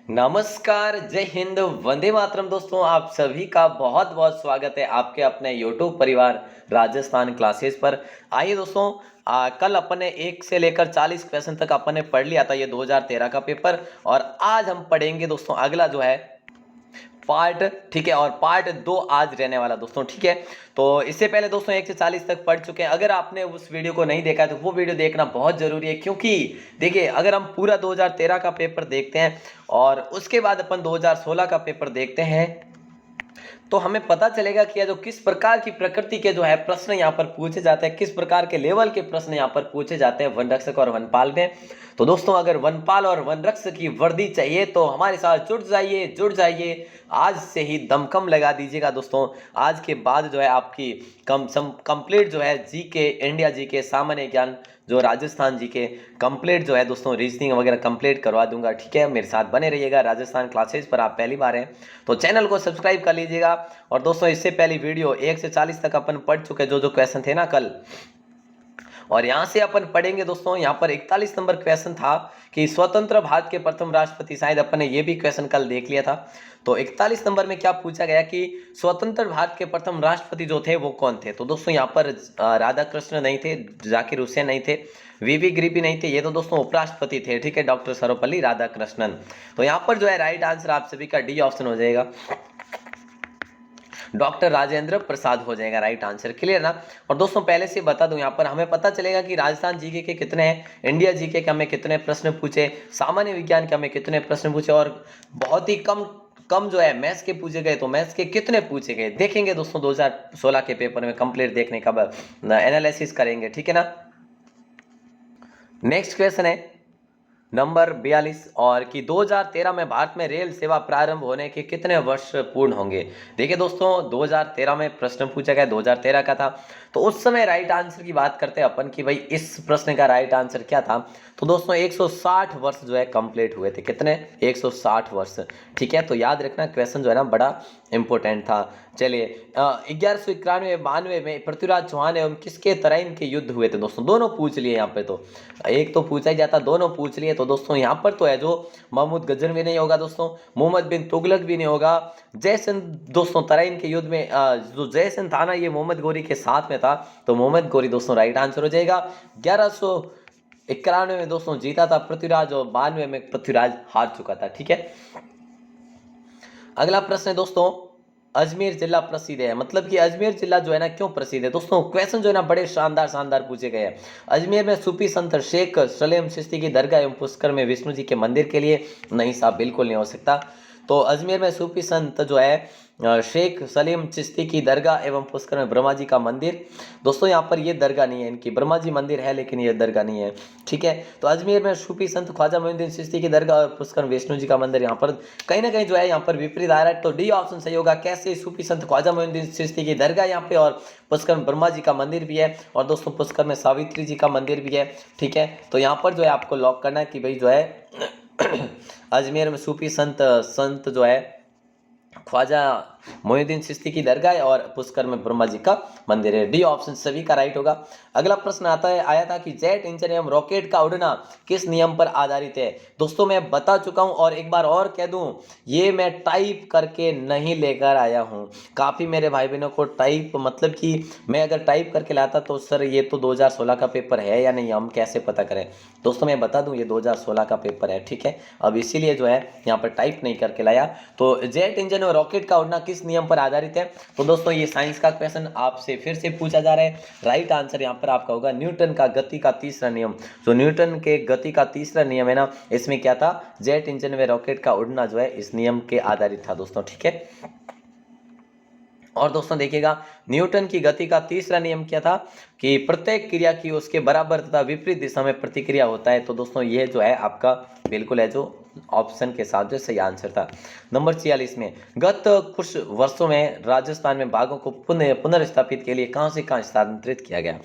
नमस्कार, जय हिंद, वंदे मातरम। दोस्तों आप सभी का बहुत बहुत स्वागत है आपके अपने यूट्यूब परिवार राजस्थान क्लासेस पर। आइए दोस्तों, कल अपन ने 1 से लेकर 40 क्वेश्चन तक अपन ने पढ़ लिया था ये 2013 का पेपर। और आज हम पढ़ेंगे दोस्तों अगला जो है पार्ट, ठीक है। और पार्ट 2 आज रहने वाला दोस्तों, ठीक है। तो इससे पहले दोस्तों 1 से 40 तक पढ़ चुके हैं। अगर आपने उस वीडियो को नहीं देखा है तो वो वीडियो देखना बहुत जरूरी है, क्योंकि देखिए अगर हम पूरा 2013 का पेपर देखते हैं और उसके बाद अपन 2016 का पेपर देखते हैं तो हमें पता चलेगा कि यह जो किस प्रकार की प्रकृति के जो है प्रश्न यहाँ पर पूछे जाते हैं, किस प्रकार के लेवल के प्रश्न यहाँ पर पूछे जाते हैं वनरक्षक और वनपाल में। तो दोस्तों अगर वनपाल और वनरक्षक की वर्दी चाहिए तो हमारे साथ जुड़ जाइए। आज से ही दमखम लगा दीजिएगा दोस्तों। आज के बाद जो है आपकी कंप्लीट जो है जीके, इंडिया जीके, सामान्य ज्ञान, जो राजस्थान जी के कंप्लीट जो है दोस्तों रीजनिंग वगैरह कंप्लीट करवा दूंगा, ठीक है। मेरे साथ बने रहिएगा। राजस्थान क्लासेस पर आप पहली बार हैं तो चैनल को सब्सक्राइब कर लीजिएगा। और दोस्तों इससे पहली वीडियो 1 से 40 तक अपन पढ़ चुके जो क्वेश्चन थे ना कल, और यहां से अपन पढ़ेंगे दोस्तों। यहां पर 41 नंबर क्वेश्चन था कि स्वतंत्र भारत के प्रथम राष्ट्रपति, शायद अपन ने ये भी क्वेश्चन कल देख लिया था। तो 41 नंबर में क्या पूछा गया कि स्वतंत्र भारत के प्रथम राष्ट्रपति जो थे वो कौन थे। तो दोस्तों यहाँ पर राधा कृष्ण नहीं थे, जाकिर हुसैन नहीं थे, वीवी गिरी नहीं थे। ये तो दोस्तों उपराष्ट्रपति थे, ठीक है, डॉक्टर सर्वपल्ली राधाकृष्णन। तो यहाँ पर जो है राइट आंसर आप सभी का डी ऑप्शन हो जाएगा, डॉक्टर राजेंद्र प्रसाद हो जाएगा राइट आंसर। क्लियर ना। और दोस्तों पहले से बता दूं, यहाँ पर हमें पता चलेगा कि राजस्थान जीके के कितने हैं, इंडिया जीके के हमें कितने प्रश्न पूछे, सामान्य विज्ञान के हमें कितने प्रश्न पूछे, और बहुत ही कम कम जो है मैथ्स के पूछे गए तो मैथ्स के कितने पूछे गए देखेंगे दोस्तों 2016 के पेपर में। कंप्लीट देखने का एनालिसिस करेंगे, ठीक है ना। नेक्स्ट क्वेश्चन है नंबर 42, और कि 2013 में भारत में रेल सेवा प्रारंभ होने के कितने वर्ष पूर्ण होंगे। देखिए दोस्तों 2013 में प्रश्न पूछा गया, 2013 का था। तो उस समय राइट आंसर की बात करते हैं अपन कि भाई इस प्रश्न का राइट आंसर क्या था। तो दोस्तों 160 वर्ष जो है कंप्लीट हुए थे। कितने? 160 वर्ष, ठीक है। तो याद रखना क्वेश्चन जो है ना बड़ा इंपॉर्टेंट था। चलिए 1191-92 में पृथ्वीराज चौहान एवं किसके तराइन के युद्ध हुए थे। दोस्तों दोनों पूछ लिए यहाँ पे, तो एक तो पूछा ही जाता, दोनों पूछ लिए। तो दोस्तों यहाँ पर तो है जो महमूद गजनवी नहीं होगा दोस्तों, मोहम्मद बिन तुगलक भी नहीं होगा, जयसिंह दोस्तों तराइन के युद्ध में जो जयसिंह था ना ये मोहम्मद गोरी के साथ में था, तो मोहम्मद गोरी दोस्तों राइट आंसर हो जाएगा। 1191 में दोस्तों जीता था पृथ्वीराज, और 92 में पृथ्वीराज हार चुका था, ठीक है। अगला प्रश्न है दोस्तों, अजमेर जिला प्रसिद्ध है, मतलब कि अजमेर जिला जो है ना क्यों प्रसिद्ध है। दोस्तों क्वेश्चन जो है ना बड़े शानदार शानदार पूछे गए हैं। अजमेर में सूफी संत शेख सलेम चिश्ती की दरगाह एवं पुष्कर में विष्णु जी के मंदिर के लिए, नहीं साहब बिल्कुल नहीं हो सकता। तो अजमेर में सूफी संत जो है शेख सलीम चिश्ती की दरगाह एवं पुष्कर में ब्रह्मा जी का मंदिर। दोस्तों यहाँ पर ये दरगाह नहीं है इनकी, ब्रह्मा जी मंदिर है लेकिन ये दरगाह नहीं है, ठीक है। तो अजमेर में सूफी संत ख्वाजा मोइनुद्दीन चिश्ती की दरगाह और पुष्कर विष्णु जी का मंदिर, यहाँ पर कहीं ना कहीं जो है यहाँ पर विपरीत आ रहा है। तो डी ऑप्शन सही होगा। कैसे? सूफी संत ख्वाजा मोइनुद्दीन चिश्ती की दरगाह यहाँ पे, और पुष्कर में ब्रह्मा जी का मंदिर भी है, और दोस्तों पुष्कर में सावित्री जी का मंदिर भी है, ठीक है। तो यहाँ पर जो है आपको लॉक करना है कि भाई जो है अजमेर में सूफी संत जो है ख्वाजा मोइनुद्दीन चिश्ती की दरगाह और पुष्कर में ब्रह्मा जी का मंदिर है। डी ऑप्शन सभी का राइट होगा। अगला प्रश्न आया था कि जेट इंजन एवं रॉकेट का उड़ना किस नियम पर आधारित है। दोस्तों मैं बता चुका हूं, और एक बार और कह दूं, ये मैं टाइप करके नहीं लेकर आया हूं। काफी मेरे भाई बहनों को टाइप, मतलब कि मैं अगर टाइप करके लाता तो सर ये तो 2016 का पेपर है या नहीं, हम कैसे पता करें। दोस्तों मैं बता दूं ये 2016 का पेपर है, ठीक है। अब इसीलिए जो है यहाँ पर टाइप नहीं करके लाया। तो जेट इंजन और रॉकेट का उड़ना किस नियम पर आधारित है। तो दोस्तों ये साइंस का क्वेश्चन आपसे फिर से पूछा जा रहा है। राइट आंसर यहाँ पर आपका होगा न्यूटन का गति का तीसरा नियम। जो न्यूटन के गति का तीसरा नियम है ना, इसमें क्या था, जेट इंजन में रॉकेट का उड़ना जो है इस नियम के आधारित था दोस्तों, ठीक है। और दोस्तों देखिएगा न्यूटन की गति का तीसरा नियम क्या था कि प्रत्येक क्रिया की उसके बराबर तथा विपरीत दिशा में प्रतिक्रिया होता है। तो दोस्तों ये जो है आपका बिल्कुल है जो ऑप्शन के साथ जो सही आंसर था। नंबर 46 में, गत कुछ वर्षों में राजस्थान में बाघों को पुनर्स्थापित के लिए कहां से कहां स्थानांतरित किया गया।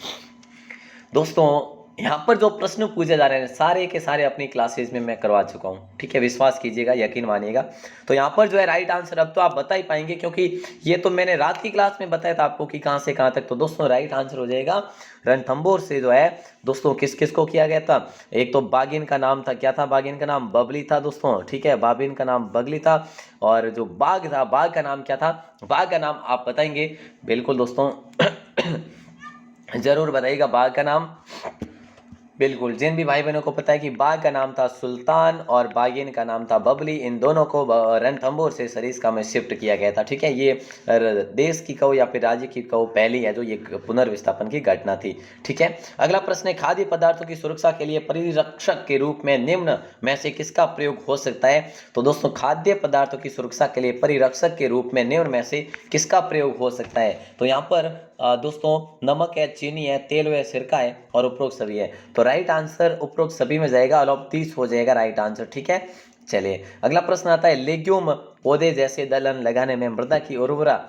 दोस्तों यहाँ पर जो प्रश्न पूछे जा रहे हैं सारे के सारे अपनी क्लासेस में मैं करवा चुका हूँ, ठीक है, विश्वास कीजिएगा, यकीन मानिएगा। तो यहाँ पर जो है राइट आंसर अब तो आप बता ही पाएंगे, क्योंकि ये तो मैंने रात की क्लास में बताया था आपको कि कहाँ से कहाँ तक। तो दोस्तों राइट आंसर हो जाएगा रणथंभौर से जो है दोस्तों किस किस को किया गया था। एक तो बागिन का नाम था, क्या था बागिन का नाम? बबली था दोस्तों, ठीक है, बाबिन का नाम बगली था। और जो बाघ था, बाघ का नाम क्या था? बाघ का नाम आप बताएंगे बिल्कुल दोस्तों जरूर बताइएगा बाघ का नाम। बिल्कुल, जिन भी भाई बहनों को पता है कि बाघ का नाम था सुल्तान और बागिन का नाम था बबली, इन दोनों को रणथंभौर से सरिस्का में शिफ्ट किया गया था, ठीक है। ये देश की कहो या फिर राज्य की कहो पहली है जो ये पुनर्विस्थापन की घटना थी, ठीक है। अगला प्रश्न है, खाद्य पदार्थों की सुरक्षा के लिए परिरक्षक के रूप में निम्न में से किसका प्रयोग हो सकता है? तो दोस्तों खाद्य पदार्थों की सुरक्षा के लिए परिरक्षक के रूप में निम्न में से किसका प्रयोग हो सकता है? तो यहाँ पर दोस्तों नमक है, चीनी है, तेल है, सिरका है और उपरोक्त सभी है। तो राइट आंसर उपरोक्त सभी में जाएगा, ऑल ऑफ 30 हो जाएगा राइट आंसर, ठीक है। चलिए अगला प्रश्न आता है, लेग्यूम पौधे जैसे दलहन लगाने में मृदा की उर्वरा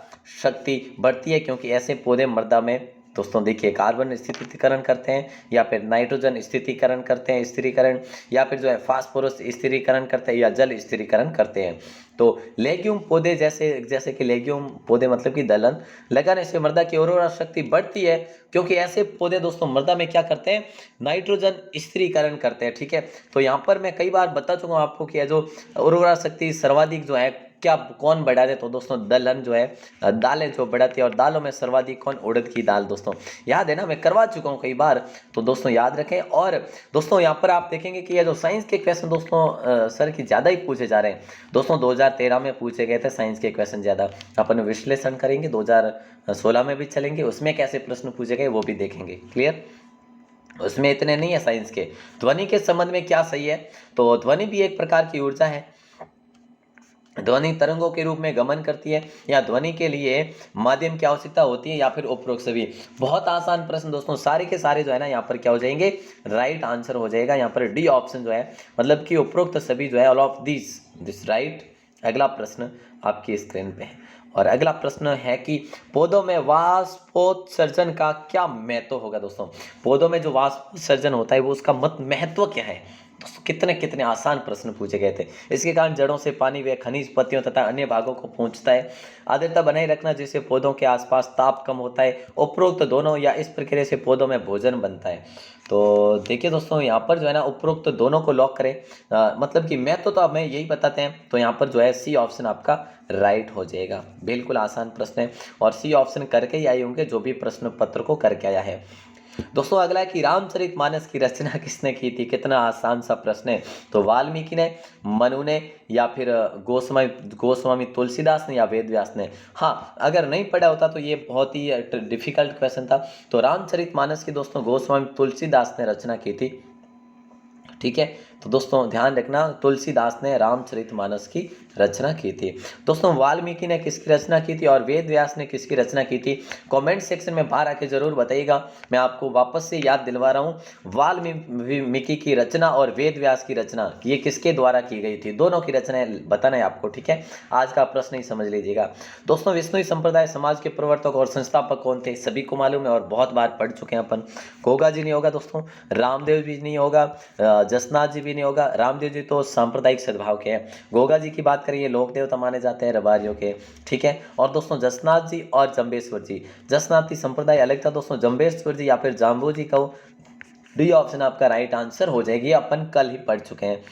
शक्ति बढ़ती है, क्योंकि ऐसे पौधे मृदा में दोस्तों देखिए कार्बन स्थिरीकरण करते हैं या फिर नाइट्रोजन स्थिरीकरण करते हैं, स्थिरीकरण, या फिर जो है फास्फोरस स्थिरीकरण करते हैं या जल स्थिरीकरण करते हैं। तो लेग्यूम पौधे जैसे कि लेग्यूम पौधे मतलब कि दलहन लगाने से मृदा की उर्वरा शक्ति बढ़ती है, क्योंकि ऐसे पौधे दोस्तों मृदा में क्या करते हैं? नाइट्रोजन स्थिरीकरण करते हैं, ठीक है। तो यहाँ पर मैं कई बार बता चुका हूँ आपको कि जो उर्वरा शक्ति सर्वाधिक जो है क्या कौन बढ़ा दे? तो दोस्तों दलहन जो है दालें जो बढ़ाती है, और दालों में सर्वाधिक कौन? उड़द की दाल दोस्तों, याद है ना, मैं करवा चुका हूँ कई बार, तो दोस्तों याद रखें। और दोस्तों यहाँ पर आप देखेंगे कि ये जो साइंस के क्वेश्चन दोस्तों सर की ज़्यादा ही पूछे जा रहे हैं दोस्तों। 2013 में पूछे गए थे साइंस के क्वेश्चन ज़्यादा, अपन विश्लेषण करेंगे, 2016 में भी चलेंगे, उसमें कैसे प्रश्न पूछे गए वो भी देखेंगे, क्लियर। उसमें इतने नहीं है साइंस के। ध्वनि के संबंध में क्या सही है? तो ध्वनि भी एक प्रकार की ऊर्जा है, ध्वनि तरंगों के रूप में गमन करती है, या ध्वनि के लिए माध्यम की आवश्यकता होती है, या फिर उपरोक्त सभी। बहुत आसान प्रश्न दोस्तों, सारे के सारे जो है ना यहाँ पर क्या हो जाएंगे? राइट आंसर हो जाएगा। यहाँ पर डी ऑप्शन जो है मतलब कि उपरोक्त सभी जो है, ऑल ऑफ दिस राइट। अगला प्रश्न आपकी स्क्रीन पे है, और अगला प्रश्न है कि पौधों में वाष्पोत्सर्जन का क्या महत्व होगा? दोस्तों पौधों में जो वाष्पोत्सर्जन होता है वो उसका महत्व क्या है? दोस्तों कितने कितने आसान प्रश्न पूछे गए थे। इसके कारण जड़ों से पानी व खनिज पत्तियों तथा अन्य भागों को पहुंचता है। आर्द्रता बनाए रखना, जिससे पौधों के आसपास ताप कम होता है। उपरोक्त दोनों या इस प्रक्रिया से पौधों में भोजन बनता है। तो देखिए दोस्तों यहाँ पर जो है ना उपरोक्त दोनों को लॉक करें, मतलब कि मैं तो अब मैं यही बताते हैं। तो यहाँ पर जो है सी ऑप्शन आपका राइट हो जाएगा। बिल्कुल आसान प्रश्न है, और सी ऑप्शन करके ही आए होंगे जो भी प्रश्न पत्र को करके आया है। दोस्तों अगला है कि रामचरितमानस की रचना किसने की थी? कितना आसान सा प्रश्न है। तो वाल्मीकि ने, मनु ने, या फिर गोस्वामी तुलसीदास ने, या वेद व्यास ने। हाँ अगर नहीं पढ़ा होता तो ये बहुत ही डिफिकल्ट क्वेश्चन था। तो रामचरितमानस की दोस्तों गोस्वामी तुलसीदास ने रचना की थी, ठीक है। तो दोस्तों ध्यान रखना, तुलसीदास ने रामचरितमानस की रचना की थी। दोस्तों वाल्मीकि ने किसकी रचना की थी और वेद व्यास ने किसकी रचना की थी? कमेंट सेक्शन में बाहर आके जरूर बताइएगा। मैं आपको वापस से याद दिलवा रहा हूँ, वाल्मीकि की रचना और वेद व्यास की रचना ये किसके द्वारा की गई थी? दोनों की रचना बताना है आपको, ठीक है। आज का प्रश्न ही समझ लीजिएगा। दोस्तों विष्णुई संप्रदाय समाज के प्रवर्तक और संस्थापक कौन थे? सभी को मालूम है और बहुत बार पढ़ चुके हैं अपन। गोगा जी नहीं होगा दोस्तों, रामदेव जी नहीं होगा, जसनाथ जी भी नहीं होगा। रामदेव जी तो सांप्रदायिक सद्भाव के हैं। गोगा जी की बात करिए, लोक देवता माने जाते हैं रबारियों के, ठीक है। और दोस्तों जसनाथ जी और जम्बेश्वर जी, जसनाथी संप्रदाय अलग था दोस्तों, जम्बेश्वर जी या फिर जाम्बू जी का डी ऑप्शन आपका राइट आंसर हो जाएगी। अपन कल ही पढ़ चुके हैं।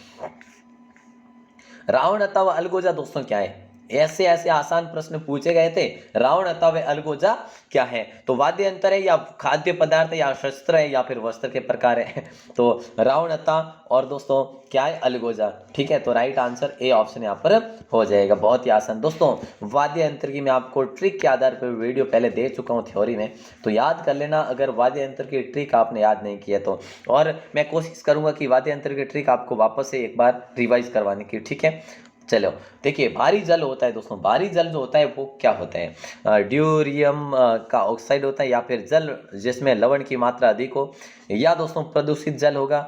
रावण अथवा अलगोजा दोस्तों क्या है? ऐसे ऐसे आसान प्रश्न पूछे गए थे। रावण अथवा अलगोजा क्या है? तो वाद्य यंत्र है, या खाद्य पदार्थ है, या शस्त्र है, या फिर वस्त्र के प्रकार है? तो रावण अथा और दोस्तों क्या है? अलगोजा, ठीक है। तो राइट आंसर ए ऑप्शन यहाँ पर हो जाएगा। बहुत ही आसान दोस्तों। वाद्य यंत्र की मैं आपको ट्रिक के आधार पर वीडियो पहले दे चुका हूँ थ्योरी में, तो याद कर लेना अगर वाद्य यंत्र की ट्रिक आपने याद नहीं किया तो। और मैं कोशिश करूंगा कि वाद्य यंत्र की ट्रिक आपको वापस से एक बार रिवाइज करवाने की, ठीक है। चलो देखिए, भारी जल होता है दोस्तों, भारी जल जो होता है वो क्या होता है? ड्यूरियम का ऑक्साइड होता है, या फिर जल जिसमें लवण की मात्रा अधिक हो, या दोस्तों प्रदूषित जल होगा।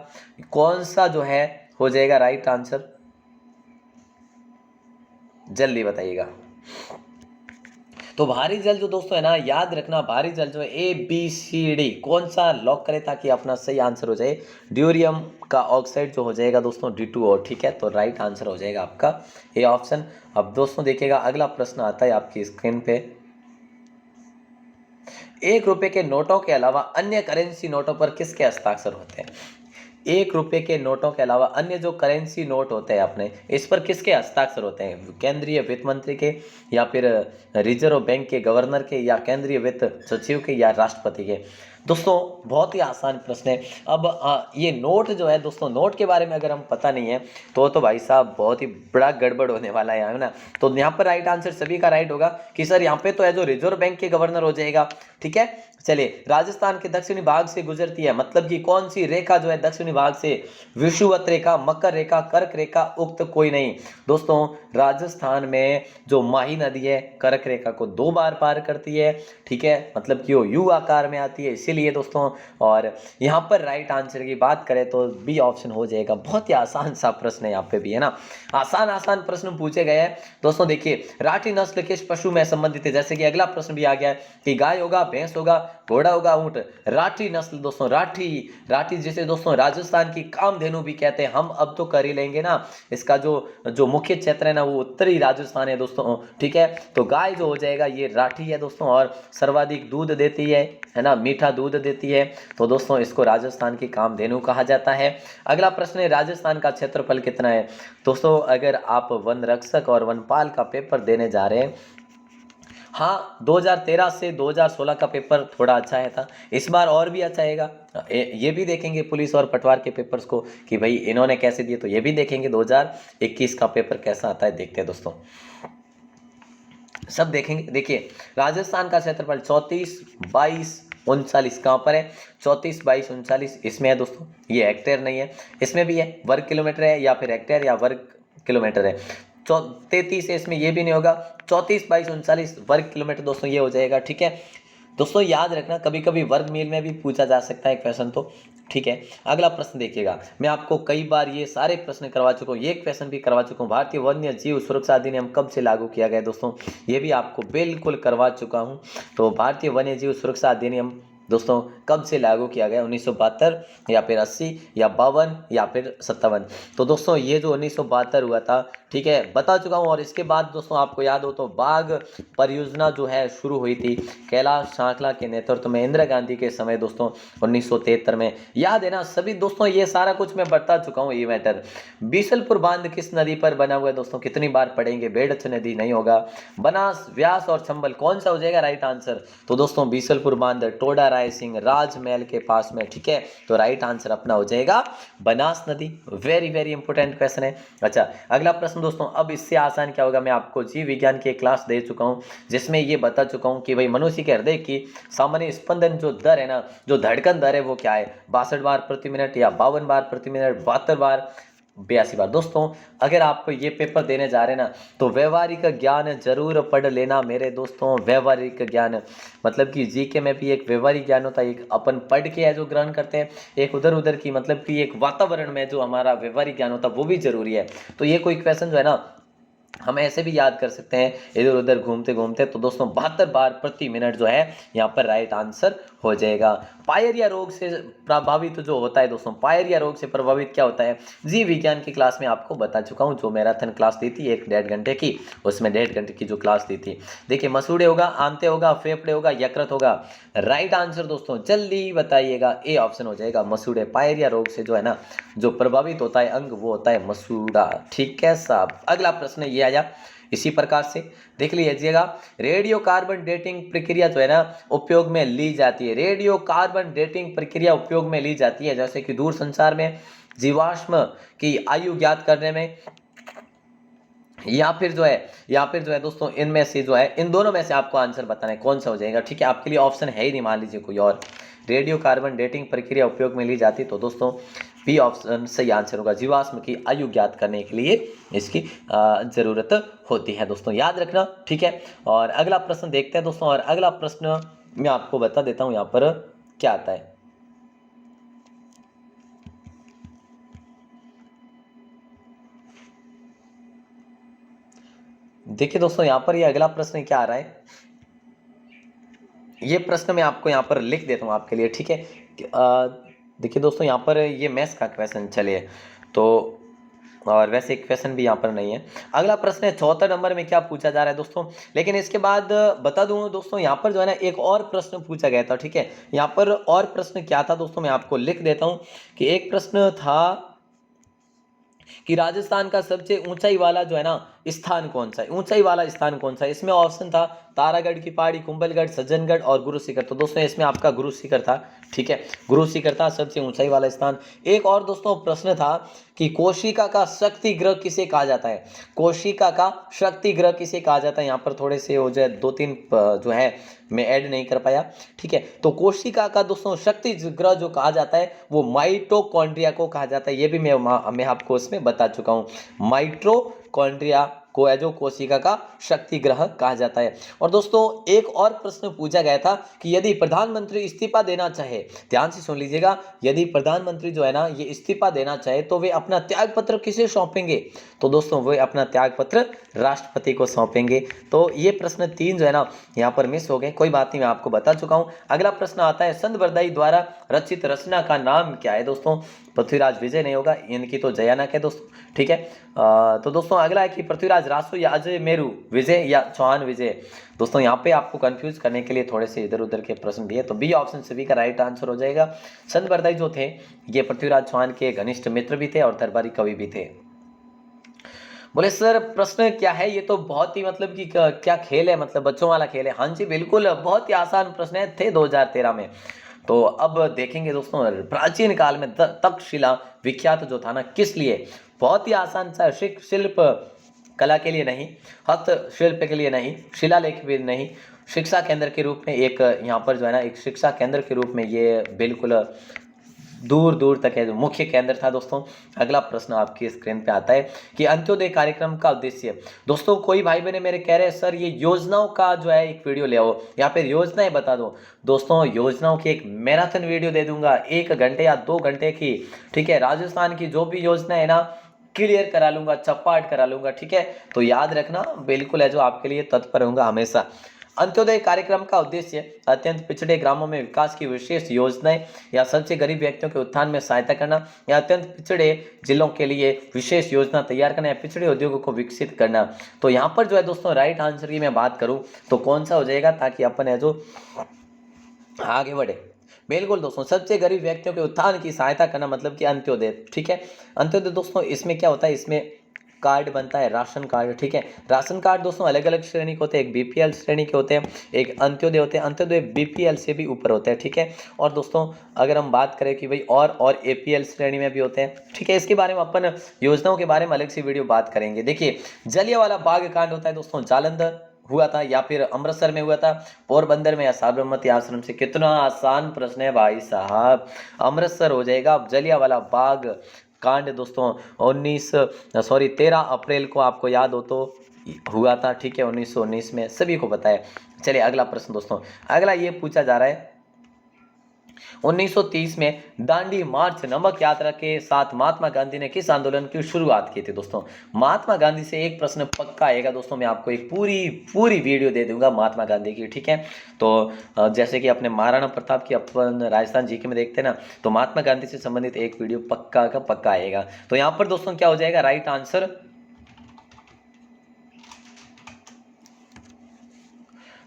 कौन सा जो है हो जाएगा राइट आंसर? जल्दी बताइएगा। तो भारी जल जो दोस्तों है ना, याद रखना भारी जल जो है ABCD कौन सा लॉक करें ताकि अपना सही आंसर हो जाए। ड्यूरियम का ऑक्साइड जो हो जाएगा दोस्तों D2O, ठीक है। तो राइट आंसर हो जाएगा आपका ए ऑप्शन। अब दोस्तों देखिएगा अगला प्रश्न आता है आपकी स्क्रीन पे। 1 रुपए के नोटों के अलावा अन्य करेंसी नोटों पर किसके हस्ताक्षर होते हैं? 1 रुपए के नोटों के अलावा अन्य जो करेंसी नोट होते हैं अपने, इस पर किसके हस्ताक्षर होते हैं? केंद्रीय वित्त मंत्री के, या फिर रिजर्व बैंक के गवर्नर के, या केंद्रीय वित्त सचिव के, या राष्ट्रपति के? दोस्तों बहुत ही आसान प्रश्न है। अब ये नोट जो है दोस्तों, नोट के बारे में अगर हम पता नहीं है तो भाई साहब बहुत ही बड़ा गड़बड़ होने वाला है ना। तो यहाँ पर राइट आंसर सभी का राइट होगा कि सर यहाँ पे तो है जो रिजर्व बैंक के गवर्नर हो जाएगा, ठीक है। चलिए, राजस्थान के दक्षिणी भाग से गुजरती है, मतलब कि कौन सी रेखा जो है दक्षिणी भाग से? विषुवत रेखा, मकर रेखा, कर्क रेखा, उक्त कोई नहीं। दोस्तों राजस्थान में जो माही नदी है कर्क रेखा को 2 बार पार करती है, ठीक है, मतलब कि वो यू आकार में आती है इसीलिए दोस्तों। और यहाँ पर राइट आंसर की बात करें तो बी ऑप्शन हो जाएगा। बहुत ही आसान सा प्रश्न है यहाँ पे भी, है ना। आसान प्रश्न पूछे गए हैं दोस्तों। देखिए, राठी नस्ल किस पशु में संबंधित है? जैसे कि अगला प्रश्न भी आ गया है कि गाय होगा, भैंस होगा, घोड़ा होगा, ऊंट। राठी नस्ल दोस्तों, राठी जिसे दोस्तों राजस्थान की कामधेनु भी कहते हैं। हम अब तो कर ही लेंगे ना, इसका जो मुख्य क्षेत्र है ना वो उत्तरी राजस्थान है दोस्तों, ठीक है। तो गाय जो हो जाएगा ये राठी है दोस्तों, और सर्वाधिक दूध देती है ना, मीठा दूध देती है। तो दोस्तों इसको राजस्थान की कामधेनु कहा जाता है। अगला प्रश्न है, राजस्थान का क्षेत्रफल कितना है? दोस्तों अगर आप वन रक्षक और वनपाल का पेपर देने जा रहे हैं, हाँ 2013 से 2016 का पेपर थोड़ा अच्छा है था, इस बार और भी अच्छा आएगा। ये भी देखेंगे पुलिस और पटवार के पेपर्स को कि भाई इन्होंने कैसे दिए, तो ये भी देखेंगे 2021 का पेपर कैसा आता है, देखते हैं दोस्तों, सब देखेंगे। देखिए, राजस्थान का क्षेत्रफल 34, 22, 39 कहाँ पर है? 34, 22, 39 इसमें है दोस्तों, ये हेक्टेयर नहीं है। इसमें भी है, वर्ग किलोमीटर है या फिर हेक्टेयर या वर्ग किलोमीटर है। 33 है, इसमें ये भी नहीं होगा। 34, 22, 39 वर्ग किलोमीटर दोस्तों ये हो जाएगा, ठीक है। दोस्तों याद रखना कभी कभी वर्ग मील में भी पूछा जा सकता है क्वेश्चन, तो ठीक है। अगला प्रश्न देखिएगा, मैं आपको कई बार ये सारे प्रश्न करवा चुका हूँ, ये क्वेश्चन भी करवा चुका हूँ। भारतीय वन्य जीव सुरक्षा अधिनियम कब से लागू किया गया दोस्तों? ये भी आपको बिल्कुल करवा चुका हूँ। तो भारतीय वन्य जीव सुरक्षा अधिनियम दोस्तों कब से लागू किया गया? 1972 या फिर 80 या 52 या फिर 57? तो दोस्तों ये जो 1972 हुआ था, ठीक है, बता चुका हूँ। और इसके बाद दोस्तों आपको याद हो तो बाघ परियोजना जो है शुरू हुई थी कैलाश सांकला के नेतृत्व में, इंदिरा गांधी के समय दोस्तों 1973 में, याद है ना सभी दोस्तों। ये सारा कुछ मैं बता चुका हूँ ये मैटर। बीसलपुर बांध किस नदी पर बना हुआ है दोस्तों? कितनी बार पढ़ेंगे, बेड़च नदी नहीं होगा। बनास, व्यास और चंबल कौन सा हो जाएगा राइट आंसर? तो दोस्तों बीसलपुर बांध टोडा राय सिंह राजमहल के पास में, ठीक है। तो राइट आंसर अपना हो जाएगा बनास नदी। वेरी वेरी इंपॉर्टेंट क्वेश्चन है। अच्छा अगला प्रश्न दोस्तों, अब इससे आसान क्या होगा, मैं आपको जीव विज्ञान की एक क्लास दे चुका हूं जिसमें ये बता चुका हूं कि भाई मनुष्य के हृदय की सामान्य स्पंदन जो दर है ना, जो धड़कन दर है वो क्या है? 62 बार प्रति मिनट या 52 बार प्रति मिनट, 72 बार, 82 बार? दोस्तों अगर आप ये पेपर देने जा रहे हैं ना तो व्यवहारिक ज्ञान जरूर पढ़ लेना मेरे दोस्तों। व्यवहारिक ज्ञान मतलब कि जीके में भी एक व्यवहारिक ज्ञान होता है, एक अपन पढ़ के है जो ग्रहण करते हैं, एक उधर उधर की मतलब कि एक वातावरण में जो हमारा व्यवहारिक ज्ञान होता है वो भी जरूरी है। तो ये कोई क्वेश्चन जो है ना हम ऐसे भी याद कर सकते हैं इधर उधर घूमते घूमते। तो दोस्तों 72 बार प्रति मिनट जो है यहाँ पर राइट आंसर हो जाएगा। पायरिया रोग से प्रभावित जो होता है दोस्तों, पायरिया रोग से प्रभावित क्या होता है? जीव विज्ञान की क्लास में आपको बता चुका हूँ, जो मैराथन क्लास दी थी 1-1.5 घंटे की, उसमें 1.5 घंटे की जो क्लास दी थी। देखिए, मसूड़े होगा, आंते होगा, फेफड़े होगा, यकृत होगा। राइट आंसर दोस्तों जल्दी बताइएगा, ए ऑप्शन हो जाएगा मसूड़े। पायरिया रोग से जो है ना जो प्रभावित होता है अंग वो होता है मसूड़ा, ठीक है साहब। अगला प्रश्न ये आया इसी प्रकार से, देख लीजिएगा। रेडियो कार्बन डेटिंग प्रक्रिया जो है ना उपयोग में ली जाती है। रेडियो कार्बन डेटिंग प्रक्रिया उपयोग में ली जाती है जैसे कि दूर संचार में, जीवाश्म की आयु ज्ञात करने में, या फिर जो है दोस्तों इनमें से जो है, इन दोनों में से आपको आंसर बताना है कौन सा हो जाएगा, ठीक है। आपके लिए ऑप्शन है ही नहीं, मान लीजिए कोई और। रेडियो कार्बन डेटिंग प्रक्रिया उपयोग में ली जाती तो दोस्तों बी ऑप्शन सही आंसर होगा। जीवाश्म की आयु ज्ञात करने के लिए इसकी जरूरत होती है दोस्तों, याद रखना, ठीक है। और अगला प्रश्न देखते हैं दोस्तों, और अगला प्रश्न मैं आपको बता देता हूं यहाँ पर क्या आता है। देखिए दोस्तों यहाँ पर ये अगला प्रश्न क्या आ रहा है ये प्रश्न मैं आपको यहाँ पर लिख देता हूँ आपके लिए, ठीक है। देखिए दोस्तों, यहाँ पर ये मैथ्स का क्वेश्चन चलिए तो, और वैसे एक क्वेश्चन भी यहाँ पर नहीं है। अगला प्रश्न है 74 नंबर में, क्या पूछा जा रहा है दोस्तों, लेकिन इसके बाद बता दूं दोस्तों, यहाँ पर जो है ना एक और प्रश्न पूछा गया था, ठीक है। यहाँ पर और प्रश्न क्या था दोस्तों, मैं आपको लिख देता हूँ कि एक प्रश्न था कि राजस्थान का सबसे ऊंचाई वाला जो है ना स्थान कौन सा है, ऊंचाई वाला स्थान कौन सा है। इसमें ऑप्शन था तारागढ़ की पहाड़ी, कुंभलगढ़, सज्जनगढ़ और गुरु शिखर। तो दोस्तों इसमें आपका गुरु शिखर था, ठीक है, गुरु शिखर था सबसे ऊंचाई वाला स्थान। एक और दोस्तों प्रश्न था कि कोशिका का शक्ति ग्रह किसे कहा जाता है, कोशिका का शक्ति ग्रह किसे कहा जाता है। यहाँ पर थोड़े से हो जाए 2-3 जो है मैं ऐड नहीं कर पाया, ठीक है। तो कोशिका का दोस्तों शक्ति ग्रह जो कहा जाता है वो माइटोकॉन्ड्रिया को कहा जाता है। ये भी मैं आपको इसमें बता चुका हूँ, माइटोकॉन्ड्रिया को है जो कोशिका का शक्ति ग्रह कहा जाता है। और दोस्तों एक और प्रश्न पूछा गया था कि यदि प्रधानमंत्री इस्तीफा देना चाहे, ध्यान से सुन लीजिएगा, यदि प्रधानमंत्री जो है ना ये इस्तीफा देना चाहे तो वे अपना त्याग पत्र किसे सौंपेंगे। तो दोस्तों वे अपना त्याग पत्र राष्ट्रपति को सौंपेंगे। तो ये प्रश्न 3 जो है ना यहाँ पर मिस हो गए, कोई बात नहीं, मैं आपको बता चुका हूँ। अगला प्रश्न आता है संत बरदाई द्वारा रचित रचना का नाम क्या है दोस्तों। पृथ्वीराज विजय नहीं होगा, इनकी तो जयानक है दोस्तों, ठीक है। तो दोस्तों अगला है कि पृथ्वीराज रासो या अजय मेरू विजय या चौहान विजय। दोस्तों यहाँ पे आपको कंफ्यूज करने के लिए थोड़े से इधर उधर के प्रश्न भी है, तो बी ऑप्शन सभी का राइट आंसर हो जाएगा। संत बरदाई जो थे ये पृथ्वीराज चौहान के घनिष्ठ मित्र भी थे और दरबारी कवि भी थे। बोले सर प्रश्न क्या है, ये तो बहुत ही मतलब कि क्या खेल है, मतलब बच्चों वाला खेल है। हाँ जी बिल्कुल, बहुत ही आसान प्रश्न है, थे 2013 में। तो अब देखेंगे दोस्तों, प्राचीन काल में तक्षशिला विख्यात जो था ना किस लिए, बहुत ही आसान सा, शिल्प कला के लिए नहीं, हस्तशिल्प के लिए नहीं, शिलालेख भी नहीं, शिक्षा केंद्र के रूप में एक यहाँ पर जो है ना एक शिक्षा केंद्र के रूप में ये बिल्कुल दूर दूर तक है जो मुख्य केंद्र था दोस्तों। अगला प्रश्न आपकी स्क्रीन पे आता है कि अंत्योदय कार्यक्रम का उद्देश्य। दोस्तों कोई भाई बहन मेरे कह रहे हैं सर ये योजनाओं का जो है एक वीडियो ले आओ या फिर योजनाएं बता दो। दोस्तों योजनाओं की एक मैराथन वीडियो दे दूंगा 1 घंटे या 2 घंटे की, ठीक है। राजस्थान की जो भी योजना है ना क्लियर करा लूंगा, चप्पाट करा लूंगा, ठीक है। तो याद रखना बिल्कुल है जो आपके लिए तत्पर रहूंगा हमेशा। अंत्योदय कार्यक्रम का उद्देश्य अत्यंत पिछड़े ग्रामों में विकास की विशेष योजनाएं या सबसे गरीब व्यक्तियों के उत्थान में सहायता करना, या अत्यंत पिछड़े जिलों के लिए विशेष योजना तैयार करना, या पिछड़े उद्योगों को विकसित करना। तो यहाँ पर जो है दोस्तों राइट आंसर की मैं बात करूँ तो कौन सा हो जाएगा, ताकि अपन है जो आगे बढ़े। बिल्कुल दोस्तों, सबसे गरीब व्यक्तियों के उत्थान की सहायता करना मतलब कि अंत्योदय, ठीक है। अंत्योदय दोस्तों इसमें क्या होता है, इसमें कार्ड बनता है राशन कार्ड, ठीक है। राशन कार्ड दोस्तों अलग अलग श्रेणी के होते हैं, एक बीपीएल श्रेणी के होते हैं, एक अंत्योदय होते हैं, अंत्योदय बीपीएल से भी ऊपर होते हैं, ठीक है। और दोस्तों अगर हम बात करें कि भाई और एपीएल श्रेणी में भी होते हैं, ठीक है। इसके बारे में अपन योजनाओं के बारे में अलग से वीडियो बात करेंगे। देखिए जलियांवाला बाग कांड होता है दोस्तों, जालंधर हुआ था या फिर अमृतसर में हुआ था, पोरबंदर में या साबरमती आश्रम से। कितना आसान प्रश्न है भाई साहब, अमृतसर हो जाएगा। जलियांवाला बाग कांड दोस्तों 13 अप्रैल को आपको याद हो तो हुआ था, ठीक है, 1919 में, सभी को पता है। चलिए अगला प्रश्न दोस्तों, अगला ये पूछा जा रहा है 1930 में दांडी मार्च नमक यात्रा के साथ महात्मा गांधी ने किस आंदोलन की शुरुआत की थी। दोस्तों महात्मा गांधी से एक प्रश्न पक्का आएगा दोस्तों, मैं आपको एक पूरी वीडियो दे दूंगा महात्मा गांधी की, ठीक है। तो जैसे कि अपने महाराणा प्रताप की अपन राजस्थान जीके में देखते हैं ना, तो महात्मा गांधी से संबंधित एक वीडियो पक्का का पक्का आएगा। तो यहाँ पर दोस्तों क्या हो जाएगा राइट आंसर,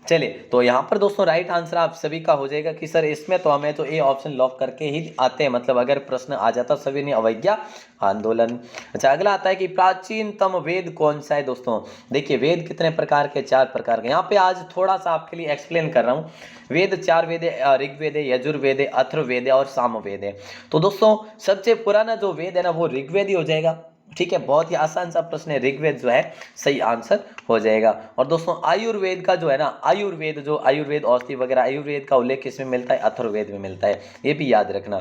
चलिए तो यहाँ पर दोस्तों राइट आंसर आप सभी का हो जाएगा कि सर इसमें तो हमें तो ए ऑप्शन लॉक करके ही आते हैं, मतलब अगर प्रश्न आ जाता सभी ने अवज्ञा आंदोलन। अच्छा अगला आता है कि प्राचीनतम वेद कौन सा है। दोस्तों देखिए वेद कितने प्रकार के, 4 प्रकार के। यहाँ पे आज थोड़ा सा आपके लिए एक्सप्लेन कर रहा हूँ। वेद 4 वेद है, ऋग्वेद है, यजुर्वेद है, अथर्ववेद है और सामवेद है। तो दोस्तों सबसे पुराना जो वेद है ना वो ऋग्वेद ही हो जाएगा, ठीक है। बहुत ही आसान सा प्रश्न है, ऋग्वेद जो है सही आंसर हो जाएगा। और दोस्तों आयुर्वेद का जो है ना, आयुर्वेद औषधि वगैरह आयुर्वेद का उल्लेख किसमें मिलता है, अथर्ववेद में मिलता है, ये भी याद रखना।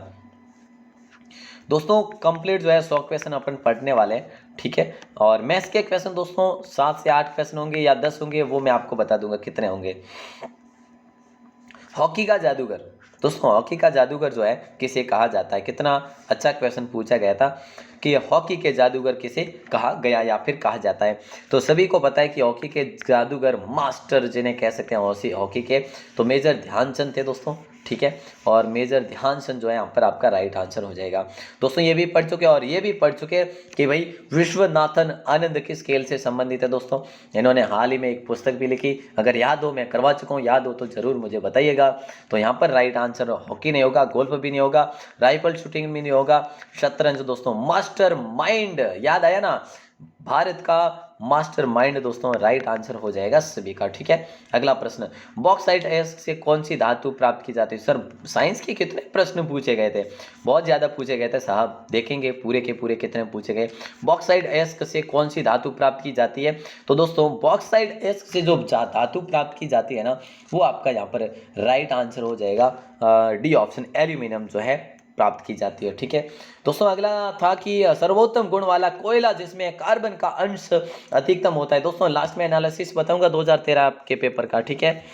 दोस्तों कंप्लीट जो है 100 क्वेश्चन अपन पढ़ने वाले हैं, ठीक है। और मैथ्स के क्वेश्चन दोस्तों 7 से 8 क्वेश्चन होंगे या 10 होंगे, वो मैं आपको बता दूंगा कितने होंगे। हॉकी का जादूगर, दोस्तों हॉकी का जादूगर जो है किसे कहा जाता है, कितना अच्छा क्वेश्चन पूछा गया था। कि हॉकी के जादूगर किसे कहा गया या फिर कहा जाता है? तो सभी को पता है कि हॉकी के जादूगर मास्टर जिन्हें कह सकते हैं हॉकी के, तो मेजर ध्यानचंद थे दोस्तों, ठीक है। और मेजर ध्यानचंद जो है यहाँ पर आपका राइट आंसर हो जाएगा। दोस्तों ये भी पढ़ चुके और ये भी पढ़ चुके कि भाई विश्वनाथन आनंद किस खेल से संबंधित है दोस्तों। इन्होंने हाल ही में एक पुस्तक भी लिखी, अगर याद हो, मैं करवा चुका हूँ, याद हो तो जरूर मुझे बताइएगा। तो यहाँ पर राइट आंसर हॉकी नहीं होगा, गोल्फ भी नहीं होगा, राइफल शूटिंग भी नहीं होगा, शतरंज दोस्तों, मास्टर माइंड, याद आया ना, भारत का मास्टर माइंड दोस्तों राइट आंसर हो जाएगा सभी का, ठीक है। अगला प्रश्न, बॉक्साइट अयस्क से कौन सी धातु प्राप्त की जाती है? सर साइंस के कितने प्रश्न पूछे गए थे, बहुत ज्यादा पूछे गए थे साहब, देखेंगे पूरे के पूरे कितने पूछे गए। बॉक्साइट अयस्क से कौन सी धातु प्राप्त की जाती है? तो दोस्तों बॉक्साइट अयस्क से जो धातु प्राप्त की जाती है ना, वो आपका यहाँ पर राइट आंसर हो जाएगा डी ऑप्शन, एल्यूमिनियम जो है प्राप्त की जाती है, ठीक है। दोस्तों अगला था कि सर्वोत्तम गुण वाला कोयला जिसमें कार्बन का अंश अधिकतम होता है। दोस्तों लास्ट में एनालिसिस बताऊंगा 2013 के पेपर का, ठीक है।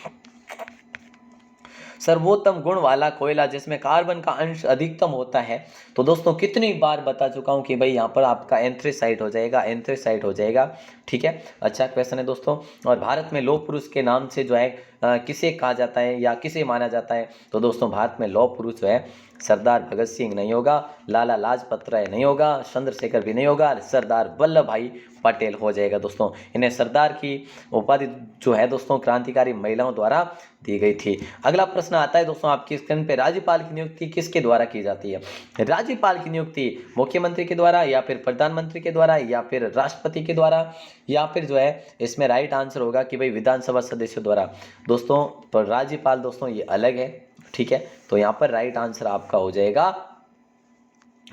सर्वोत्तम गुण वाला कोयला जिसमें कार्बन का अंश अधिकतम होता है, तो दोस्तों कितनी बार बता चुका हूं कि भाई यहाँ पर आपका एंथ्रेसाइट हो जाएगा, एंथ्रेसाइट हो जाएगा, ठीक है। अच्छा क्वेश्चन है दोस्तों। और भारत में लौह पुरुष के नाम से जो है किसे कहा जाता है या किसे माना जाता है? तो दोस्तों भारत में लौह पुरुष जो है सरदार भगत सिंह नहीं होगा, लाला लाजपत राय नहीं होगा, चंद्रशेखर भी नहीं होगा, सरदार वल्लभ भाई पटेल हो जाएगा दोस्तों। इन्हें सरदार की उपाधि जो है दोस्तों क्रांतिकारी महिलाओं द्वारा दी गई थी। अगला प्रश्न आता है दोस्तों आपकी स्क्रीन पे, राज्यपाल की नियुक्ति किसके द्वारा की जाती है? राज्यपाल की नियुक्ति मुख्यमंत्री के द्वारा या फिर प्रधानमंत्री के द्वारा या फिर राष्ट्रपति के द्वारा या फिर जो है इसमें राइट आंसर होगा कि भाई विधानसभा सदस्यों द्वारा। दोस्तों तो राज्यपाल दोस्तों ये अलग है, ठीक है। तो यहाँ पर राइट आंसर आपका हो जाएगा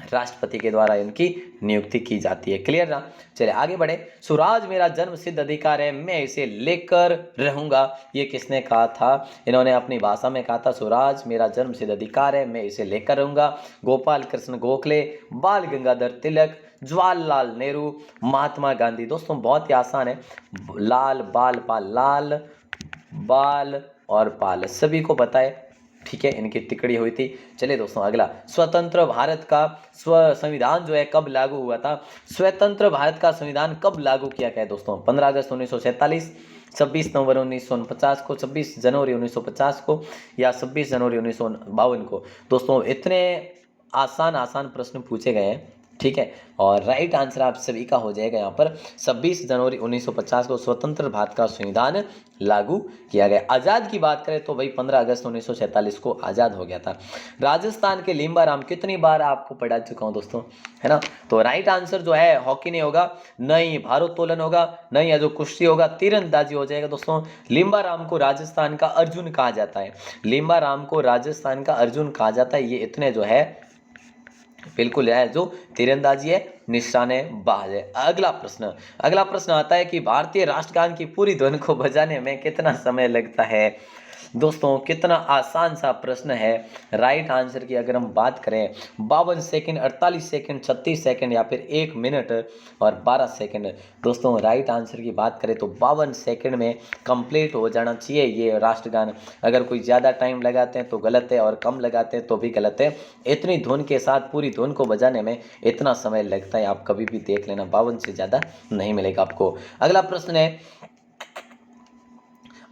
राष्ट्रपति के द्वारा इनकी नियुक्ति की जाती है। क्लियर ना? चलिए आगे बढ़े। स्वराज मेरा जन्म सिद्ध अधिकार है, मैं इसे लेकर रहूंगा, ये किसने कहा था? इन्होंने अपनी भाषा में कहा था स्वराज मेरा जन्म सिद्ध अधिकार है, मैं इसे लेकर रहूंगा। गोपाल कृष्ण गोखले, बाल गंगाधर तिलक, जवाहरलाल नेहरू, महात्मा गांधी। दोस्तों बहुत ही आसान है, लाल बाल पाल, लाल बाल और पाल सभी को पता है, ठीक है, इनकी टिकड़ी हुई थी। चलिए दोस्तों अगला, स्वतंत्र भारत का संविधान जो है कब लागू हुआ था? स्वतंत्र भारत का संविधान कब लागू किया गया दोस्तों? 15 अगस्त 1947, 26 नवंबर 1949 को, 26 जनवरी 1950 को या 26 जनवरी 1952 को। दोस्तों इतने आसान आसान प्रश्न पूछे गए हैं, ठीक है। और राइट आंसर आप सभी का हो जाएगा यहाँ पर 26 जनवरी 1950 को स्वतंत्र भारत का संविधान लागू किया गया। आज़ाद की बात करें तो भाई 15 अगस्त 1947 को आज़ाद हो गया था। राजस्थान के लिम्बाराम कितनी बार आपको पढ़ा चुका हूँ दोस्तों, है ना। तो राइट आंसर जो है हॉकी नहीं होगा, नहीं भारोत्तोलन होगा, नहीं या जो कुश्ती होगा, तीरंदाजी हो जाएगा दोस्तों। लिम्बाराम को राजस्थान का अर्जुन कहा जाता है, लिम्बाराम को राजस्थान का अर्जुन कहा जाता है। ये इतने जो है बिल्कुल है, जो तीरंदाजी है, निशानेबाज है। अगला प्रश्न आता है कि भारतीय राष्ट्रगान की पूरी धुन को बजाने में कितना समय लगता है? दोस्तों कितना आसान सा प्रश्न है। राइट आंसर की अगर हम बात करें 52 सेकंड, 48 सेकंड, 36 सेकंड या फिर 1 मिनट और 12 सेकंड। दोस्तों राइट आंसर की बात करें तो 52 सेकंड में कंप्लीट हो जाना चाहिए ये राष्ट्रगान। अगर कोई ज़्यादा टाइम लगाते हैं तो गलत है और कम लगाते हैं तो भी गलत है। इतनी धुन के साथ पूरी धुन को बजाने में इतना समय लगता है, आप कभी भी देख लेना, 52 से ज़्यादा नहीं मिलेगा आपको। अगला प्रश्न है,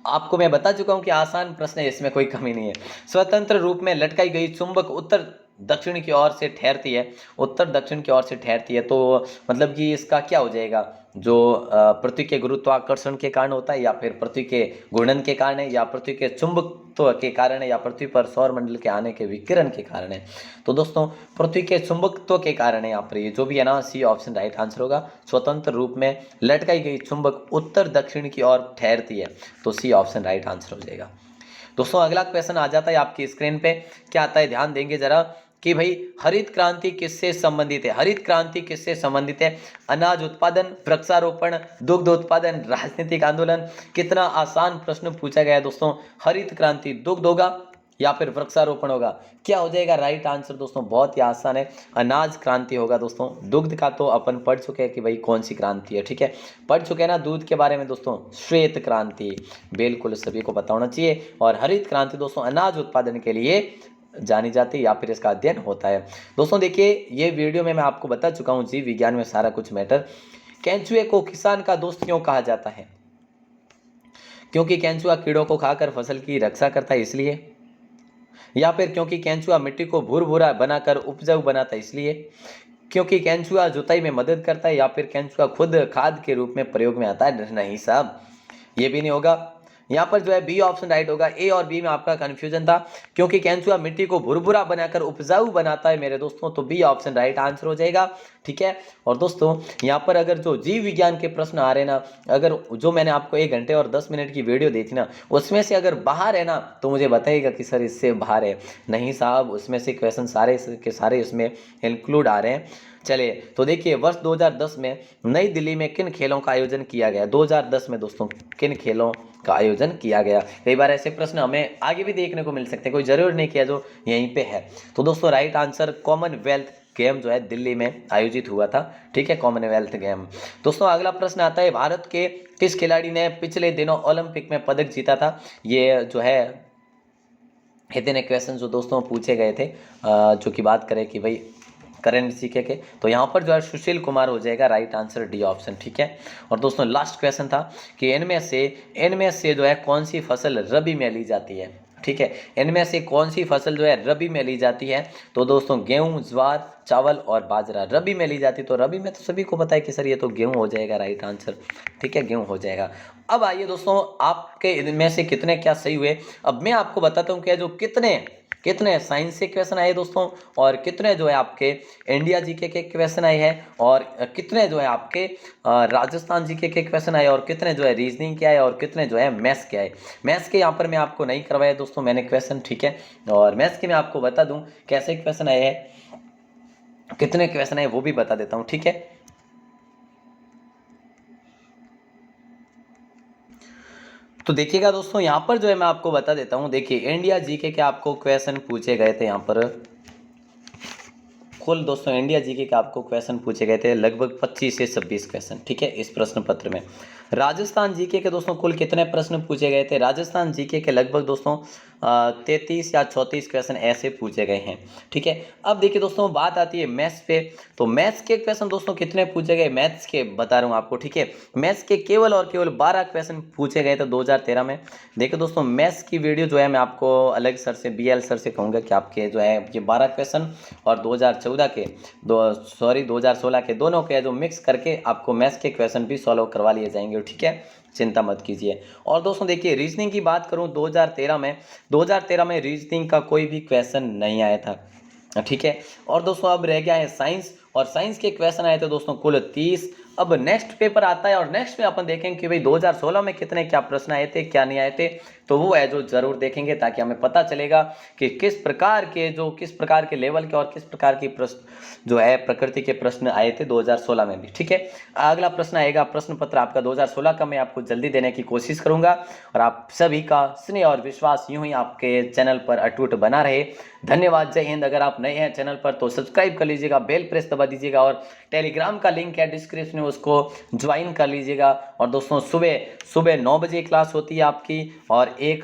आपको मैं बता चुका हूं कि आसान प्रश्न है, इसमें कोई कमी नहीं है। स्वतंत्र रूप में लटकाई गई चुंबक उत्तर दक्षिण की ओर से ठहरती है, उत्तर दक्षिण की ओर से ठहरती है, तो मतलब कि इसका क्या हो जाएगा? जो पृथ्वी के गुरुत्वाकर्षण के कारण होता है या फिर पृथ्वी के घूर्णन के कारण है या पृथ्वी के चुंबकत्व के कारण है या पृथ्वी पर सौर मंडल के आने के विकिरण के कारण है? तो दोस्तों पृथ्वी के चुंबकत्व के कारण है यहाँ पर, ये जो भी है ना, सी ऑप्शन राइट आंसर होगा। स्वतंत्र रूप में लटकाई गई चुंबक उत्तर दक्षिण की ओर ठहरती है, तो सी ऑप्शन राइट आंसर हो जाएगा। दोस्तों अगला क्वेश्चन आ जाता है आपकी स्क्रीन पे, क्या आता है ध्यान देंगे जरा कि भाई हरित क्रांति किससे संबंधित है? हरित क्रांति किससे संबंधित है? अनाज उत्पादन, वृक्षारोपण, दुग्ध उत्पादन, राजनीतिक आंदोलन। कितना आसान प्रश्न पूछा गया है दोस्तों। हरित क्रांति दुग्ध होगा या फिर वृक्षारोपण होगा? क्या हो जाएगा राइट आंसर दोस्तों? बहुत ही आसान है, अनाज क्रांति होगा दोस्तों। दुग्ध का तो अपन पढ़ चुके हैं कि भाई कौन सी क्रांति है, ठीक है, पढ़ चुके हैं ना दूध के बारे में दोस्तों, श्वेत क्रांति, बिल्कुल सभी को पता होना चाहिए। और हरित क्रांति दोस्तों अनाज उत्पादन के लिए जानी जाती है या फिर इसका अध्ययन होता है। दोस्तों देखिए, ये वीडियो में मैं आपको बता चुका हूँ जीव विज्ञान में सारा कुछ मैटर। केंचुए को किसान का दोस्त क्यों कहा जाता है? क्योंकि केंचुआ कीड़ों को खाकर फसल की रक्षा करता है इसलिए, या फिर क्योंकि केंचुआ मिट्टी को भुरभुरा बनाकर उपजाऊ बनाता है इसलिए, क्योंकि केंचुआ जुताई में मदद करता है, या फिर केंचुआ खुद खाद के रूप में प्रयोग में आता है? नहीं साहब, ये भी नहीं होगा। यहाँ पर जो है बी ऑप्शन राइट होगा। ए और बी में आपका कंफ्यूजन था, क्योंकि केंचुआ मिट्टी को भुरभुरा बनाकर उपजाऊ बनाता है मेरे दोस्तों, तो बी ऑप्शन राइट आंसर हो जाएगा। ठीक है। और दोस्तों यहाँ पर अगर जो जीव विज्ञान के प्रश्न आ रहे ना, अगर जो मैंने आपको 1 घंटे और 10 मिनट की वीडियो दी थी ना, उसमें से अगर बाहर है ना तो मुझे बताइएगा कि सर इससे बाहर है। नहीं साहब, उसमें से क्वेश्चन सारे के सारे इसमें इंक्लूड आ रहे हैं। चलिए तो देखिए, वर्ष 2010 में नई दिल्ली में किन खेलों का आयोजन किया गया? 2010 में दोस्तों किन खेलों का आयोजन किया गया? कई बार ऐसे प्रश्न हमें आगे भी देखने को मिल सकते हैं, कोई जरूर नहीं किया जो यहीं पे है। तो दोस्तों राइट आंसर कॉमनवेल्थ गेम जो है दिल्ली में आयोजित हुआ था। ठीक है, कॉमनवेल्थ गेम। दोस्तों अगला प्रश्न आता है, भारत के किस खिलाड़ी ने पिछले दिनों ओलंपिक में पदक जीता था? ये जो है इतने क्वेश्चन जो दोस्तों पूछे गए थे, जो कि बात करें कि भाई करंट जीके के, तो यहाँ पर जो है सुशील कुमार हो जाएगा राइट आंसर, डी ऑप्शन। ठीक है। और दोस्तों लास्ट क्वेश्चन था कि इनमें से जो है कौन सी फसल रबी में ली जाती है? ठीक है, इनमें से कौन सी फसल जो है रबी में ली जाती है? तो दोस्तों गेहूं, ज्वार, चावल और बाजरा रबी में ली जाती है। तो रबी में तो सभी को पता है कि सर ये तो गेहूं हो जाएगा राइट आंसर। ठीक है, गेहूं हो जाएगा। अब आइए दोस्तों, आपके इनमें से कितने क्या सही हुए, अब मैं आपको बताता हूँ कि जो कितने साइंस से क्वेश्चन आए दोस्तों, और कितने जो है आपके इंडिया जीके के क्वेश्चन आए हैं, और कितने जो है आपके राजस्थान जीके के क्वेश्चन आए, और कितने जो है रीजनिंग के आए, और कितने जो है मैथ्स के आए। मैथ्स के यहाँ पर मैं आपको नहीं करवाया दोस्तों मैंने क्वेश्चन। ठीक है, और मैथ्स के मैं आपको बता दूं कैसे क्वेश्चन आए हैं, कितने क्वेश्चन आए वो भी बता देता हूँ। ठीक है, तो देखिएगा दोस्तों, यहाँ पर जो है मैं आपको बता देता हूँ। देखिए इंडिया जीके के आपको क्वेश्चन पूछे गए थे, यहाँ पर कुल दोस्तों इंडिया जीके के आपको क्वेश्चन पूछे गए थे लगभग 25 से 26 क्वेश्चन। ठीक है, इस प्रश्न पत्र में राजस्थान जीके के दोस्तों कुल कितने प्रश्न पूछे गए थे? राजस्थान जीके के लगभग दोस्तों 33 या 34 क्वेश्चन ऐसे पूछे गए हैं। ठीक है, अब देखिए दोस्तों बात आती है मैथ्स पे, तो मैथ्स के क्वेश्चन दोस्तों कितने पूछे गए मैथ्स के बता रहा हूँ आपको। ठीक है, मैथ्स के केवल और केवल 12 क्वेश्चन पूछे गए थे 2013 में। देखिए दोस्तों मैथ्स की वीडियो जो है मैं आपको अलग सर से, BL सर से कहूँगा कि आपके जो है ये 12 क्वेश्चन और 2014 के 2016 के दोनों के जो मिक्स करके आपको मैथ्स के क्वेश्चन भी सॉल्व करवा लिए जाएंगे। ठीक है, चिंता मत कीजिए। और दोस्तों देखिए रीजनिंग की बात करूं, 2013 में रीजनिंग का कोई भी क्वेश्चन नहीं आया था। ठीक है, और दोस्तों अब रह गया है साइंस, और साइंस के क्वेश्चन आए थे दोस्तों कुल 30। अब नेक्स्ट पेपर आता है और नेक्स्ट में अपन देखेंगे कि भाई 2016 में कितने क्या प्रश्न आए थे, क्या नहीं आए थे, तो वो है जो जरूर देखेंगे, ताकि हमें पता चलेगा कि किस प्रकार के लेवल के और किस प्रकार की प्रश्न जो है प्रकृति के प्रश्न आए थे 2016 में भी। ठीक है, अगला प्रश्न आएगा, प्रश्न पत्र आपका 2016 का मैं आपको जल्दी देने की कोशिश करूंगा, और आप सभी का स्नेह और विश्वास यूं ही आपके चैनल पर अटूट बना रहे। धन्यवाद, जय हिंद। अगर आप नए हैं चैनल पर तो सब्सक्राइब कर लीजिएगा, बेल प्रेस दबा दीजिएगा, और टेलीग्राम का लिंक है डिस्क्रिप्शन में, उसको ज्वाइन कर लीजिएगा। और दोस्तों सुबह 9 बजे क्लास होती है आपकी, और एक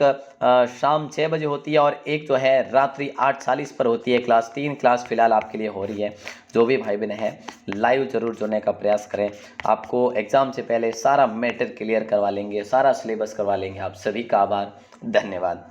शाम 6 बजे होती है, और एक जो है रात्रि 8:40 पर होती है क्लास। 3 क्लास फिलहाल आपके लिए हो रही है। जो भी भाई बहन है लाइव जरूर जुड़ने का प्रयास करें, आपको एग्जाम से पहले सारा मैटर क्लियर करवा लेंगे, सारा सिलेबस करवा लेंगे। आप सभी का आभार, धन्यवाद।